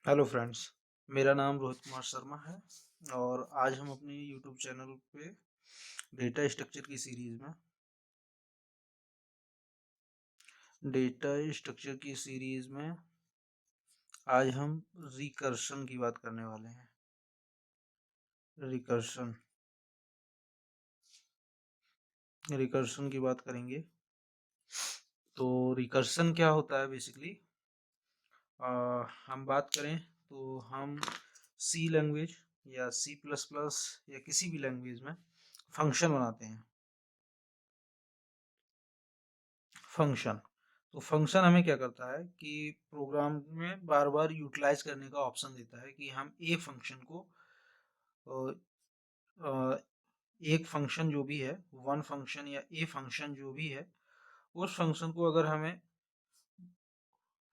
Hello friends, मेरा नाम रोहित कुमार शर्मा है और आज हम अपने यूट्यूब चैनल पे डेटा स्ट्रक्चर की सीरीज में आज हम रिकर्शन की बात करने वाले हैं। रिकर्शन रिकर्शन की बात करेंगे। तो रिकर्शन क्या होता है बेसिकली? हम बात करें तो हम सी लैंग्वेज या सी प्लस प्लस या किसी भी लैंग्वेज में फंक्शन बनाते हैं। फंक्शन तो फंक्शन हमें क्या करता है कि प्रोग्राम में बार बार यूटिलाइज करने का ऑप्शन देता है कि हम एक फंक्शन को अ, अ, एक फंक्शन जो भी है, वन फंक्शन या ए फंक्शन जो भी है, उस फंक्शन को अगर हमें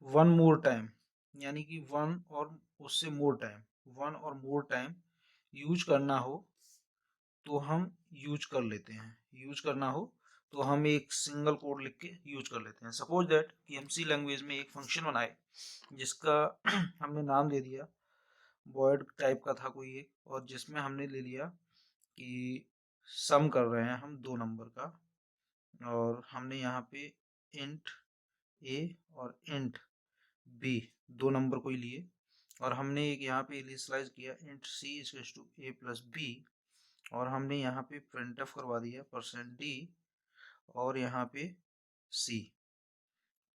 वन मोर टाइम यानी कि वन और मोर टाइम यूज करना हो तो हम यूज कर लेते हैं। यूज करना हो तो हम एक सिंगल कोड लिख के यूज कर लेते हैं। सपोज दैट कि हम सी लैंग्वेज में एक फंक्शन बनाए जिसका हमने नाम दे दिया, वॉइड टाइप का था कोई एक, और जिसमें हमने ले लिया कि सम कर रहे हैं हम दो नंबर का, और हमने यहाँ पे इंट ए और इंट बी दो नंबर को ही लिए, और हमने एक यहाँ पे इनिशियलाइज किया int c equals to a plus b, और हमने यहाँ पे प्रिंटफ करवा दिया %d और यहाँ पे c।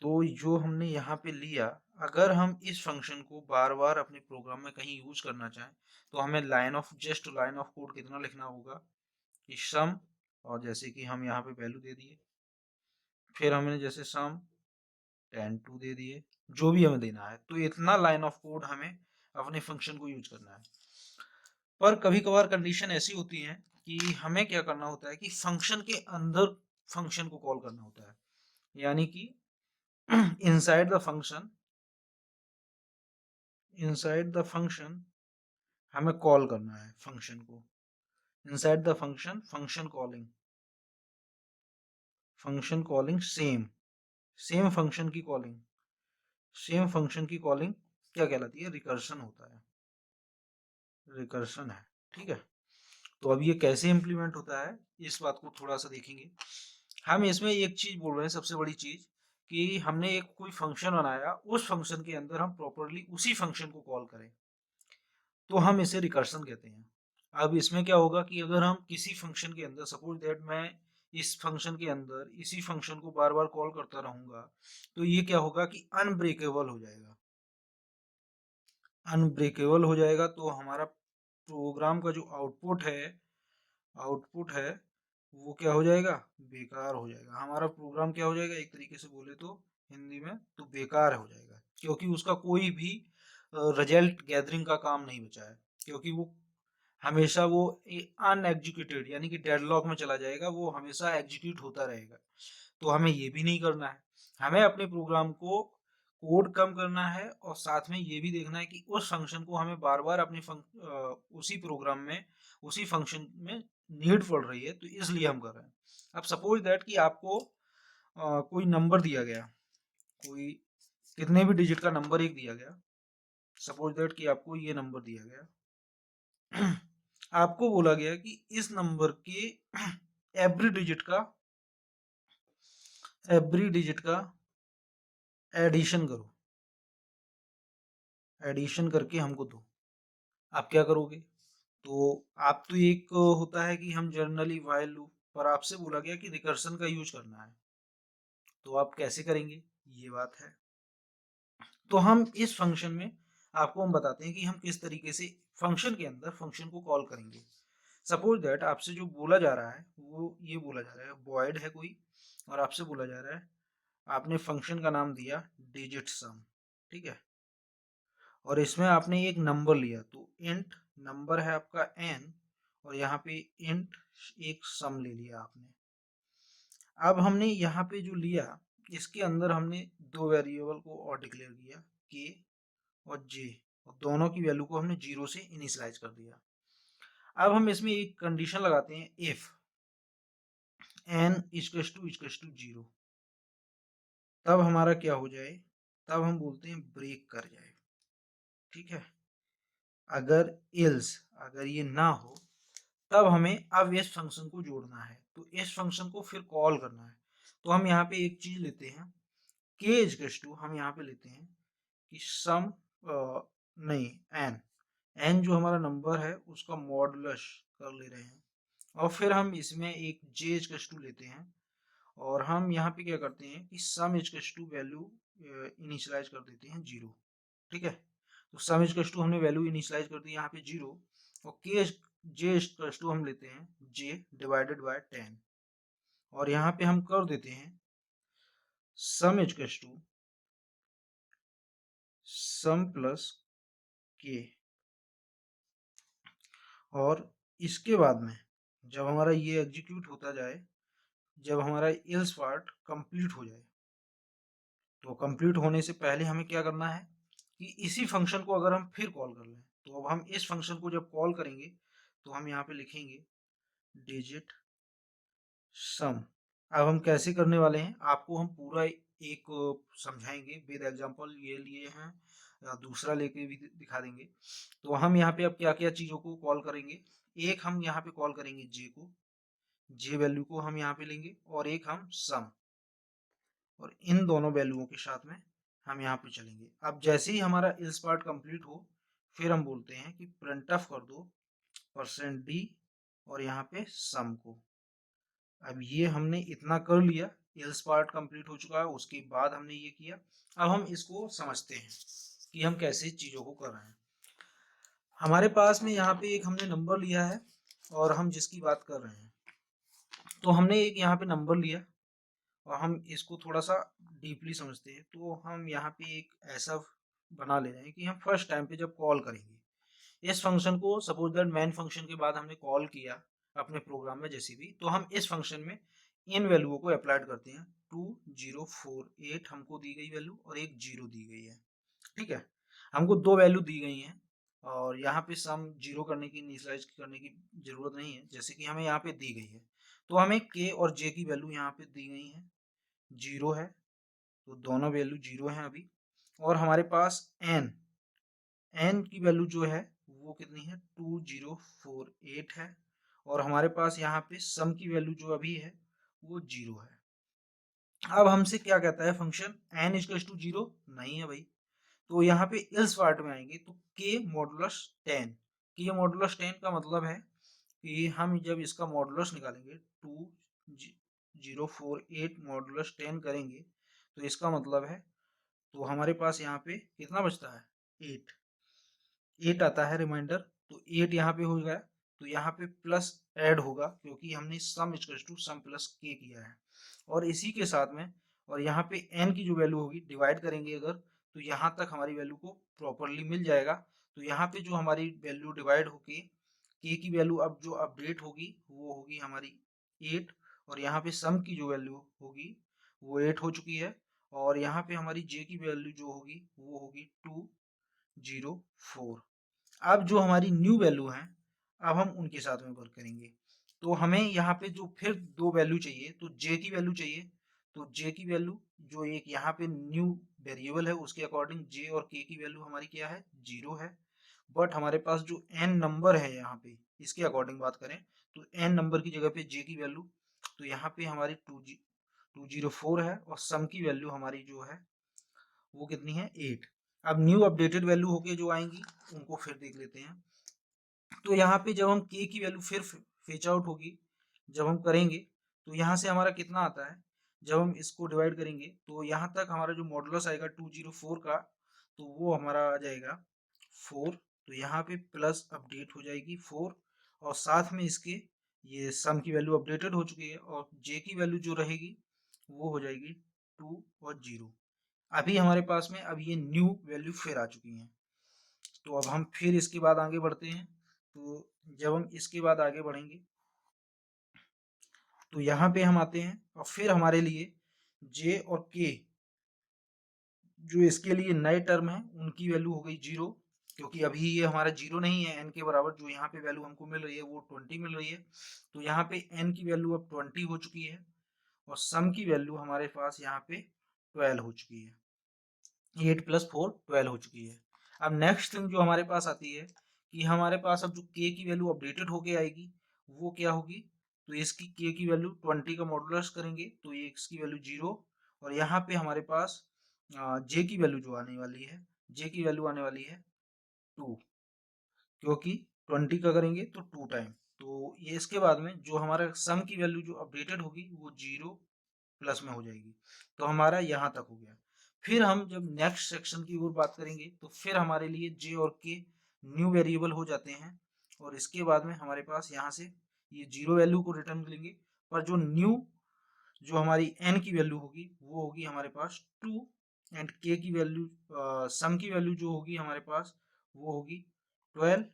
तो जो हमने यहाँ पे लिया, अगर हम इस फंक्शन को बार बार अपने प्रोग्राम में कहीं यूज करना चाहें तो हमें लाइन ऑफ कोड कितना लिखना होगा कि सम, और जैसे कि हम यहाँ पे वैल्यू दे दिए, फिर हमने जैसे सम 10 2 दे दिए, जो भी हमें देना है, तो इतना लाइन ऑफ कोड हमें अपने फंक्शन को यूज करना है। पर कभी कभार कंडीशन ऐसी होती है कि हमें क्या करना होता है कि फंक्शन के अंदर फंक्शन को कॉल करना होता है, यानी कि इनसाइड द फंक्शन हमें कॉल करना है फंक्शन को। Inside the function function calling same function की कॉलिंग क्या कहलाती है? रिकर्शन होता है, रिकर्शन है। ठीक है, तो अब ये कैसे इम्प्लीमेंट होता है इस बात को थोड़ा सा देखेंगे। हम इसमें एक चीज बोल रहे हैं, सबसे बड़ी चीज, कि हमने एक कोई फंक्शन बनाया, उस फंक्शन के अंदर हम प्रॉपरली उसी फंक्शन को कॉल करें तो हम इसे रिकर्शन कहते हैं। अब इसमें क्या होगा कि अगर हम किसी फंक्शन के अंदर, सपोज दैट मैं इस फंक्शन के अंदर इसी फंक्शन को बार बार कॉल करता रहूंगा, तो ये क्या होगा कि अनब्रेकेबल हो जाएगा। अनब्रेकेबल हो जाएगा तो हमारा प्रोग्राम का जो आउटपुट है वो क्या हो जाएगा? बेकार हो जाएगा। हमारा प्रोग्राम क्या हो जाएगा, एक तरीके से बोले तो हिंदी में तो बेकार हो जाएगा, क्योंकि उसका कोई भी रिजल्ट गैदरिंग का काम नहीं बचा है, क्योंकि वो हमेशा वो अनएग्जीक्यूटेड यानी कि डेडलॉक में चला जाएगा, वो हमेशा एग्जीक्यूट होता रहेगा। तो हमें ये भी नहीं करना है। हमें अपने प्रोग्राम को कोड कम करना है और साथ में ये भी देखना है कि उस फंक्शन को हमें बार बार उसी प्रोग्राम में उसी फंक्शन में नीड पड़ रही है, तो इसलिए हम कर रहे हैं। अब सपोज दैट कि आपको कोई नंबर दिया गया, कोई कितने भी डिजिट का नंबर एक दिया गया। सपोज दैट कि आपको ये नंबर दिया गया, आपको बोला गया कि इस नंबर के एवरी डिजिट का एडिशन करो, एडिशन करके हमको दो। आप क्या करोगे? तो आप तो एक होता है कि हम जनरली व्हाइल लूप, पर आपसे बोला गया कि रिकर्सन का यूज करना है, तो आप कैसे करेंगे? ये बात है। तो हम इस फंक्शन में आपको हम बताते हैं कि हम किस तरीके से फंक्शन के अंदर फंक्शन को कॉल करेंगे। सपोज दैट आपसे जो बोला जा रहा है वो ये बोला जा रहा है, वॉइड है कोई, और आपसे बोला जा रहा है, आपने फंक्शन का नाम दिया डिजिट सम। ठीक है, और इसमें आपने एक नंबर लिया, तो इंट नंबर है आपका n, और यहाँ पे इंट एक सम ले लिया आपने। अब हमने यहाँ पे जो लिया, इसके अंदर हमने दो वेरिएबल को और डिक्लेयर किया, k और j, और दोनों की वैल्यू को हमने 0 से इनिशियलाइज कर दिया। अब हम इसमें एक कंडीशन लगाते हैं, इफ n इक्वल्स टू 0, तब हमारा क्या हो जाए? तब हम बोलते हैं ब्रेक कर जाए। ठीक है। अगर ये ना हो तब हमें अब इस फंक्शन को जोड़ना है, तो इस फंक्शन को फिर कॉल करना है। तो हम यहाँ पे एक चीज लेते हैं, k इक्वल्स टू, हम यहाँ पे लेते हैं कि सम नहीं n, n जो हमारा नंबर है उसका मॉडुलस कर ले रहे हैं, और फिर हम इसमें एक j इक्वल्स टू लेते हैं, और हम यहाँ पे क्या करते हैं कि sum equals to value initialize कर देते हैं 0। ठीक है, तो सम इक्वल्स टू हमने वैल्यू इनिशियलाइज कर दी यहाँ पे 0, और k j इक्वल्स टू हम लेते हैं j डिवाइडेड बाय 10, और यहाँ पे हम कर देते हैं sum equals to sum plus k, और इसके बाद में जब हमारा ये एग्जीक्यूट होता जाए, जब हमारा एल्स पार्ट कंप्लीट हो जाए, तो कंप्लीट होने से पहले हमें क्या करना है कि इसी फंक्शन को अगर हम फिर कॉल कर लें, तो अब हम इस फंक्शन को जब कॉल करेंगे तो हम यहाँ पे लिखेंगे डिजिट सम। अब हम कैसे करने वाले हैं आपको हम पूरा एक समझाएंगे विद एग्जांपल, ये लिए हैं या दूसरा लेके भी दिखा देंगे। तो हम यहाँ पे अब क्या क्या चीज़ों को कॉल करेंगे, एक हम यहाँ पे कॉल करेंगे जे को, जे वैल्यू को हम यहाँ पे लेंगे, और एक हम सम, और इन दोनों वैल्यूओं के साथ में हम यहाँ पे चलेंगे। अब जैसे ही हमारा इल्स पार्ट कंप्लीट हो, फिर हम बोलते हैं कि प्रिंट ऑफ कर दो %d और यहाँ पे सम को। अब ये हमने इतना कर लिया, एल्स पार्ट कंप्लीट हो चुका है, उसके बाद हमने ये किया। अब हम इसको समझते हैं कि हम कैसे चीज़ों को कर रहे हैं। हमारे पास में यहाँ पे एक हमने नंबर लिया है, और हम जिसकी बात कर रहे हैं, तो हमने एक यहाँ पे नंबर लिया, और हम इसको थोड़ा सा डीपली समझते हैं। तो हम यहाँ पे एक ऐसा बना ले रहे हैं कि हम फर्स्ट टाइम पे जब कॉल करेंगे इस फंक्शन को, सपोज दैट मेन फंक्शन के बाद हमने कॉल किया अपने प्रोग्राम में जैसे भी, तो हम इस फंक्शन में इन वैल्यूओं को अप्लाइड करते हैं। 2048 हमको दी गई वैल्यू और एक 0 दी गई है। ठीक है, हमको दो वैल्यू दी गई हैं, और यहाँ पे सम 0 करने की, इनिशियलाइज करने की जरूरत नहीं है, जैसे कि हमें यहाँ पे दी गई है। तो हमें k और j की वैल्यू यहाँ पे दी गई है, 0 है, तो दोनों वैल्यू 0 है अभी। और हमारे पास n की वैल्यू जो है वो कितनी है, 2048 है, और हमारे पास यहाँ पे सम की वैल्यू जो अभी है वो 0 है। अब हमसे क्या कहता है फंक्शन, n इक्वल्स टू 0 नहीं है भाई, तो यहाँ पे इल्स पार्ट में आएंगे, तो k मॉडुलस 10, k मॉडुलस 10 का मतलब है कि हम जब इसका मॉडुलस निकालेंगे 2048 मॉडुलस 10 करेंगे, तो इसका मतलब है, तो हमारे पास यहाँ पे कितना बचता है, 8 आता है रिमाइंडर, तो 8 यहाँ पे हो गया, तो यहाँ पे प्लस ऐड होगा क्योंकि हमने sum equals to sum plus k किया है, और इसी के साथ में, और यहाँ पे n की जो वैल्यू होगी डिवाइड करेंगे अगर, तो यहाँ तक हमारी वैल्यू को प्रॉपरली मिल जाएगा। तो यहाँ पे जो हमारी वैल्यू डिवाइड होके k की वैल्यू अब जो अपडेट होगी वो होगी हमारी 8, और यहाँ पे सम की जो वैल्यू होगी वो 8 हो चुकी है, और यहाँ पे हमारी j की वैल्यू जो होगी वो होगी 204। अब जो हमारी न्यू वैल्यू है, अब हम उनके साथ में वर्क करेंगे। तो हमें यहाँ पे जो फिर दो वैल्यू चाहिए, तो j की वैल्यू चाहिए, तो j की वैल्यू जो एक यहाँ पे न्यू वेरिएबल है उसके अकॉर्डिंग j और k की वैल्यू हमारी क्या है, 0 है। बट हमारे पास जो n नंबर है यहाँ पे, इसके अकॉर्डिंग बात करें तो n नंबर की जगह पे j की वैल्यू, तो यहाँ पे हमारी 204 है, और सम की वैल्यू हमारी जो है वो कितनी है, 8। अब न्यू अपडेटेड वैल्यू होके जो आएंगी उनको फिर देख लेते हैं। तो यहाँ पे जब हम k की वैल्यू फिर फेच आउट होगी, जब हम करेंगे, तो यहाँ से हमारा कितना आता है, जब हम इसको डिवाइड करेंगे तो यहाँ तक हमारा जो मॉडुलस आएगा 204 का, तो वो हमारा आ जाएगा 4। तो यहाँ पे प्लस अपडेट हो जाएगी 4, और साथ में इसके ये सम की वैल्यू अपडेटेड हो चुकी है, और j की वैल्यू जो रहेगी वो हो जाएगी 2 और 0। अभी हमारे पास में अब ये न्यू वैल्यू फिर आ चुकी हैं। तो अब हम फिर इसके बाद आगे बढ़ते हैं। तो जब हम इसके बाद आगे बढ़ेंगे, तो यहाँ पे हम आते हैं, और फिर हमारे लिए j और k जो इसके लिए नए टर्म है उनकी वैल्यू हो गई 0, क्योंकि अभी ये हमारा 0 नहीं है, n के बराबर जो यहाँ पे वैल्यू हमको मिल रही है वो 20 मिल रही है। तो यहाँ पे n की वैल्यू अब 20 हो चुकी है, और सम की वैल्यू हमारे पास यहाँ पे 12 हो चुकी है, 8 + 4 12 हो चुकी है। अब नेक्स्ट थिंग जो हमारे पास आती है कि हमारे पास अब जो k की वैल्यू अपडेटेड होके आएगी वो क्या होगी, तो इसकी k की वैल्यू 20 का मॉडुलस करेंगे तो ये x की वैल्यू 0, और यहाँ पे हमारे पास j की वैल्यू जो आने वाली है, j की वैल्यू आने वाली है 2, क्योंकि 20 का करेंगे तो 2 टाइम, तो ये इसके बाद में जो हमारा सम की वैल्यू जो अपडेटेड होगी वो 0 प्लस में हो जाएगी। तो हमारा यहाँ तक हो गया। फिर हम जब नेक्स्ट सेक्शन की ओर बात करेंगे तो फिर हमारे लिए j और k न्यू वेरिएबल हो जाते हैं, और इसके बाद में हमारे पास यहाँ से ये 0 वैल्यू को रिटर्न मिलेंगे, पर जो न्यू जो हमारी n की वैल्यू होगी वो होगी हमारे पास 2, एंड k की वैल्यू सम की वैल्यू जो होगी हमारे पास वो होगी 12,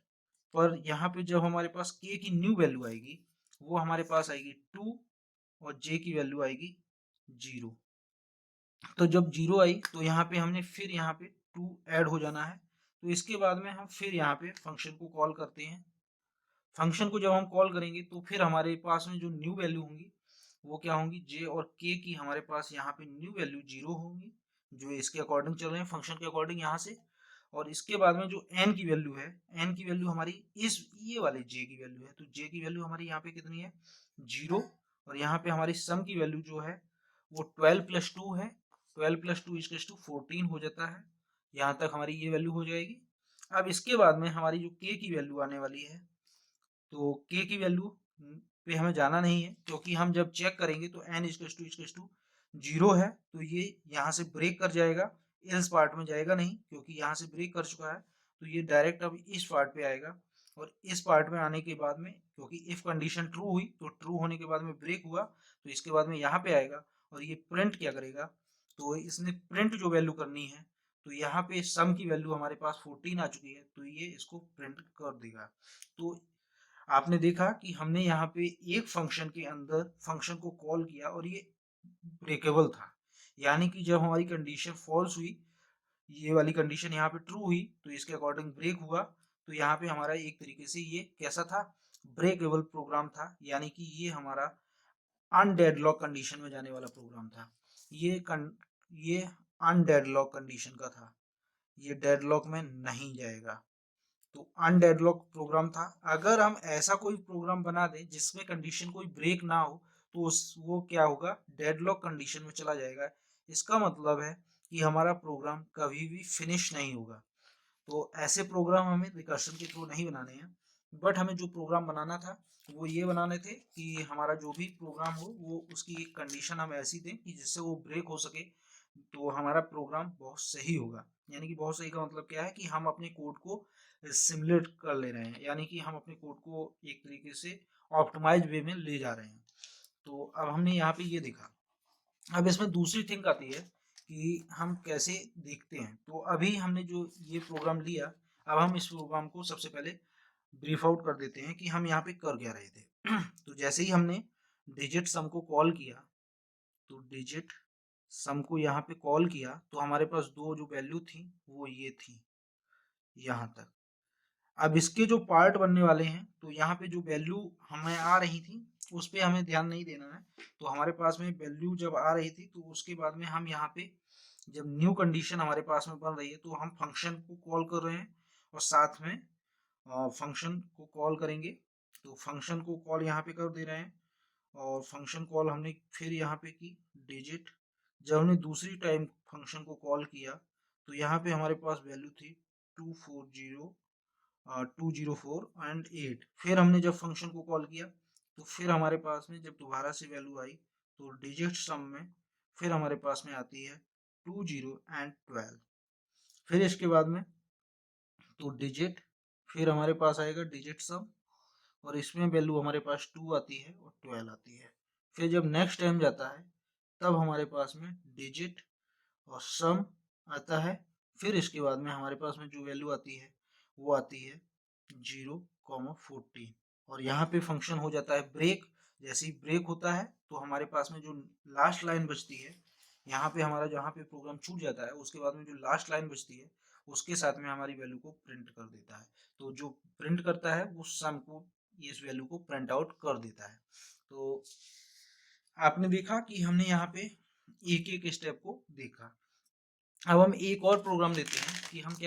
पर यहाँ पे जब हमारे पास k की न्यू वैल्यू आएगी वो हमारे पास आएगी 2, और j की वैल्यू आएगी 0। तो जब 0 आई तो यहाँ पे हमने फिर यहाँ पे 2 ऐड हो जाना है, तो इसके बाद में हम फिर यहाँ पे फंक्शन को कॉल करते हैं। फंक्शन को जब हम कॉल करेंगे तो फिर हमारे पास में जो न्यू वैल्यू होंगी वो क्या होंगी, j और k की हमारे पास यहाँ पे न्यू वैल्यू 0 होंगी जो इसके अकॉर्डिंग चल रहे हैं फंक्शन के अकॉर्डिंग यहाँ से, और इसके बाद में जो n की वैल्यू है, n की वैल्यू हमारी इस ये वाले j की वैल्यू है, तो j की वैल्यू हमारी यहाँ पे कितनी है 0, और यहाँ पे हमारी सम की वैल्यू जो है वो 12 प्लस 2 है, 12 प्लस 2 इज टू 14 हो जाता है। यहाँ तक हमारी ये वैल्यू हो जाएगी। अब इसके बाद में हमारी जो k की वैल्यू आने वाली है, तो k की वैल्यू पे हमें जाना नहीं है, क्योंकि हम जब चेक करेंगे तो n इज टू 0 है, तो ये यहाँ से ब्रेक कर जाएगा, एल्स पार्ट में जाएगा नहीं, क्योंकि यहाँ से ब्रेक कर चुका है, तो ये डायरेक्ट अब इस पार्ट पे आएगा, और इस पार्ट में आने के बाद में क्योंकि इफ कंडीशन ट्रू हुई तो ट्रू होने के बाद में ब्रेक हुआ, तो इसके बाद में यहाँ पे आएगा, और ये प्रिंट क्या करेगा, तो इसने प्रिंट जो वैल्यू करनी है, तो यहाँ पे सम की वैल्यू हमारे पास 14 आ चुकी है, तो ये इसको प्रिंट कर देगा। तो आपने देखा कि हमने यहाँ पे एक फंक्शन के अंदर फंक्शन को कॉल किया और ये ब्रेकेबल था, यानी कि जब हमारी कंडीशन फॉल्स हुई, ये वाली कंडीशन यहाँ पे ट्रू हुई तो इसके अकॉर्डिंग ब्रेक हुआ, तो यहाँ पे हमारा एक तरीके से ये कैसा था, ब्रेकेबल प्रोग्राम था, यानी कि ये हमारा अनडेडलॉक कंडीशन में जाने वाला प्रोग्राम था। ये अनडेडलॉक कंडीशन का था, ये डेडलॉक में नहीं जाएगा, तो अनडेडलॉक प्रोग्राम था। अगर हम ऐसा कोई प्रोग्राम बना दें जिसमें कंडीशन कोई ब्रेक ना हो तो वो क्या होगा, डेडलॉक कंडीशन में चला जाएगा। इसका मतलब है कि हमारा प्रोग्राम कभी भी फिनिश नहीं होगा। तो ऐसे प्रोग्राम हमें रिकर्शन के थ्रू नहीं बनाने हैं, बट हमें जो प्रोग्राम बनाना था वो ये बनाने थे कि हमारा जो भी प्रोग्राम हो वो उसकी एक कंडीशन हम ऐसी दें कि जिससे वो ब्रेक हो सके, तो हमारा प्रोग्राम बहुत सही होगा। यानी कि बहुत सही का मतलब क्या है कि हम अपने कोड को सिमुलेट कर ले रहे हैं, यानी कि हम अपने कोड को एक तरीके से ऑप्टिमाइज वे में ले जा रहे हैं। तो अब हमने यहाँ पे ये देखा। अब इसमें दूसरी थिंग आती है कि हम कैसे देखते हैं। तो अभी हमने जो ये प्रोग्राम लिया, अब हम इस प्रोग्राम को सबसे पहले ब्रीफ आउट कर देते हैं कि हम यहाँ पे कर क्या रहे थे। तो जैसे ही हमने डिजिट सम को कॉल किया, तो डिजिट सम को यहाँ पे कॉल किया तो हमारे पास दो जो वैल्यू थी वो ये थी यहाँ तक। अब इसके जो पार्ट बनने वाले हैं, तो यहाँ पे जो वैल्यू हमें आ रही थी उस पर हमें ध्यान नहीं देना है। तो हमारे पास में वैल्यू जब आ रही थी तो उसके बाद में हम यहाँ पे जब न्यू कंडीशन हमारे पास में बन रही है तो हम फंक्शन को कॉल कर रहे हैं और साथ में फंक्शन को कॉल करेंगे। तो फंक्शन को कॉल यहाँ पे कर दे रहे हैं, और फंक्शन कॉल हमने फिर यहाँ पे की डिजिट। जब हमने दूसरी टाइम फंक्शन को कॉल किया तो यहाँ पे हमारे पास वैल्यू थी 204 एंड 8। फिर हमने जब फंक्शन को कॉल किया तो फिर हमारे पास में जब दोबारा से वैल्यू आई तो डिजिट सम में फिर हमारे पास में आती है 20 एंड 12। फिर इसके बाद में तो डिजिट, फिर हमारे पास आएगा डिजिट सम, और इसमें वैल्यू हमारे पास 2 आती है और 12 आती है। फिर जब नेक्स्ट टाइम जाता है तब हमारे पास में डिजिट और सम आता है। फिर इसके बाद में हमारे पास में जो वैल्यू आती है वो आती है 0,14, और यहाँ पे फंक्शन हो जाता है ब्रेक। जैसे ही ब्रेक होता है तो हमारे पास में जो लास्ट लाइन बचती है, यहाँ पे हमारा जहाँ पे प्रोग्राम छूट जाता है उसके बाद में जो लास्ट लाइन बचती है उसके साथ में हमारी वैल्यू को प्रिंट कर देता है। तो जो प्रिंट करता है वो सम को, इस वैल्यू को प्रिंट आउट कर देता है। तो आपने देखा कि हमने यहाँ पे एक एक स्टेप को देखा। अब हम एक और प्रोग्राम लेते हैं कि हम क्या